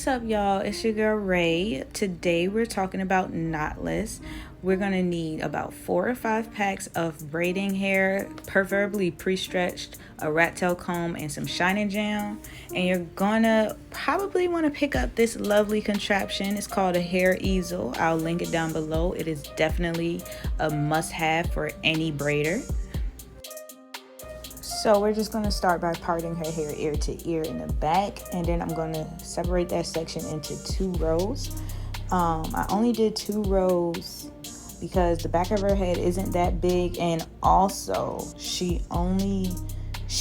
up, y'all? It's your girl Ray. Today we're talking about knotless. We're gonna need about 4 or 5 packs of braiding hair, preferably pre-stretched, a rat tail comb, and some shining jam. And you're gonna probably want to pick up this lovely contraption. It's called a hair easel. I'll link it down below. It is definitely a must-have for any braider. So we're just going to start by parting her hair ear to ear in the back, and then I'm going to separate that section into 2 rows. I only did 2 rows because the back of her head isn't that big, and also she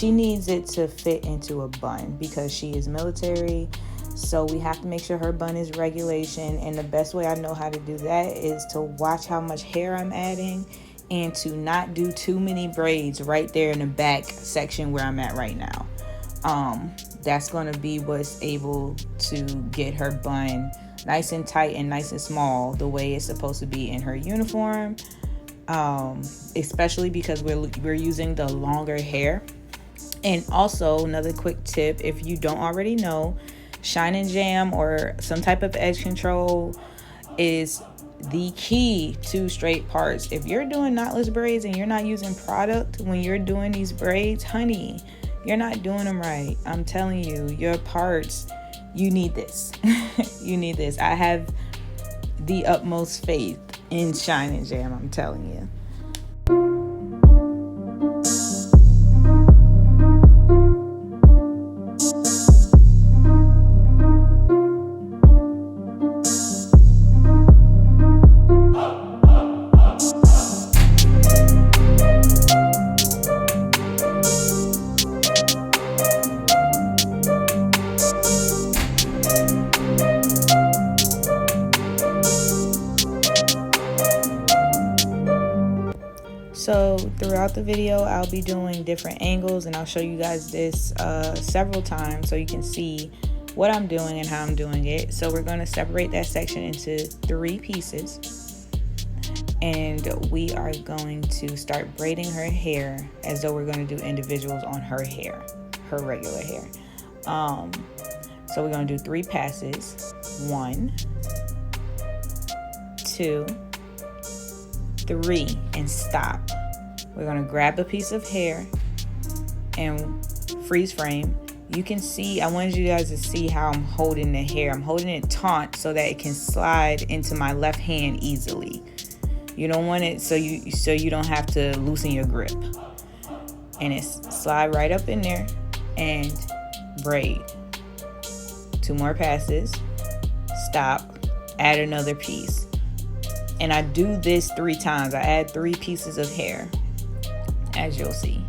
needs it to fit into a bun because she is military. So we have to make sure her bun is regulation, and the best way I know how to do that is to watch how much hair I'm adding and to not do too many braids right there in the back section where I'm at right now. That's going to be what's able to get her bun nice and tight and nice and small the way it's supposed to be in her uniform, especially because we're using the longer hair. And also another quick tip, if you don't already know, shine and jam or some type of edge control is the key to straight parts. If you're doing knotless braids and you're not using product when you're doing these braids, honey, you're not doing them right. I'm telling you, your parts, you need this. You need this. I have the utmost faith in shine and jam, I'm telling you. So throughout the video, I'll be doing different angles, and I'll show you guys this several times so you can see what I'm doing and how I'm doing it. So we're going to separate that section into 3 pieces, and we are going to start braiding her hair as though we're going to do individuals on her hair, her regular hair. So we're going to do 3 passes. 1, 2, 3, and stop. We're going to grab a piece of hair and freeze frame. You can see, I wanted you guys to see how I'm holding the hair. I'm holding it taut so that it can slide into my left hand easily. You don't want it so you don't have to loosen your grip. And it's slide right up in there and braid. 2 more passes. Stop. Add another piece. And I do this 3 times. I add 3 pieces of hair, as you'll see.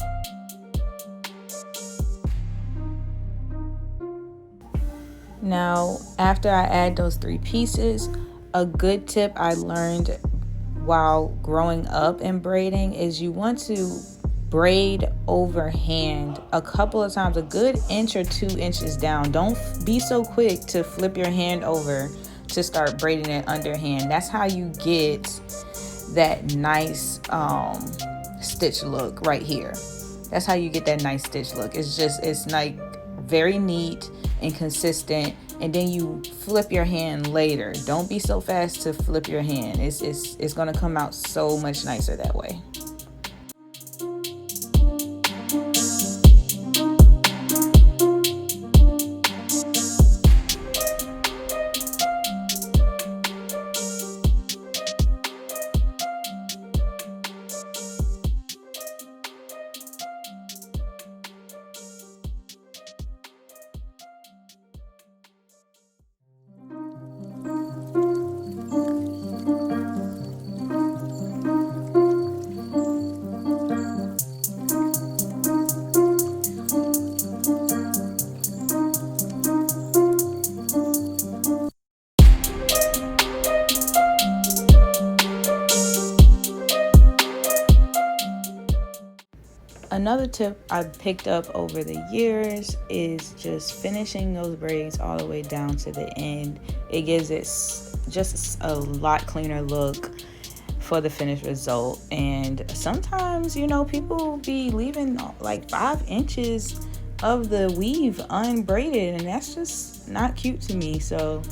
Now, after I add those 3 pieces, a good tip I learned while growing up and braiding is you want to braid overhand a couple of times, a good inch or 2 inches down. Don't be so quick to flip your hand over to start braiding it underhand. That's how you get that nice stitch look right here. That's how you get that nice stitch look. It's like very neat and consistent, and then you flip your hand later. Don't be so fast to flip your hand. It's gonna come out so much nicer that way. Another tip I picked up over the years is just finishing those braids all the way down to the end. It gives it just a lot cleaner look for the finished result. And sometimes, you know, people be leaving like 5 inches of the weave unbraided, and that's just not cute to me. So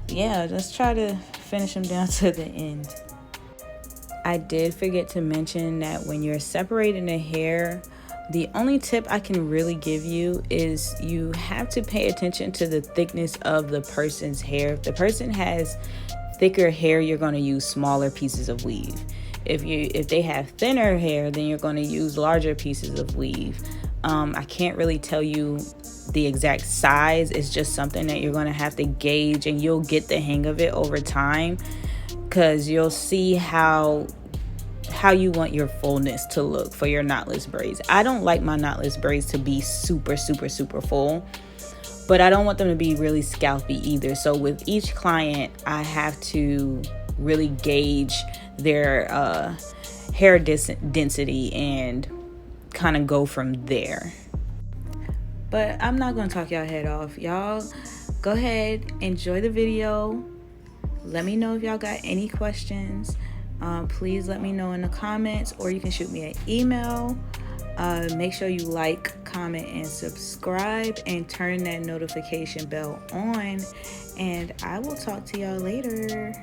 yeah, let's try to finish them down to the end. I did forget to mention that when you're separating the hair, the only tip I can really give you is you have to pay attention to the thickness of the person's hair. If the person has thicker hair, you're going to use smaller pieces of weave. If they have thinner hair, then you're going to use larger pieces of weave. I can't really tell you the exact size. It's just something that you're going to have to gauge, and you'll get the hang of it over time, because you'll see how you want your fullness to look for your knotless braids. I don't like my knotless braids to be super full, but I don't want them to be really scalpy either. So with each client, I have to really gauge their hair density and kind of go from there. But I'm not going to talk y'all head off. Y'all go ahead, enjoy the video. Let me know if y'all got any questions. Please let me know in the comments, or you can shoot me an email. Make sure you like, comment, and subscribe, and turn that notification bell on. And I will talk to y'all later.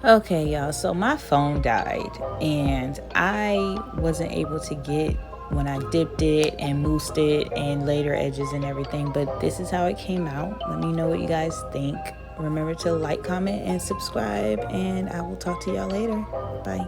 Okay, y'all, so my phone died and I wasn't able to get when I dipped it and moosed it and laid edges and everything, but this is how it came out. Let me know what you guys think. Remember to like, comment, and subscribe, and I will talk to y'all later. Bye.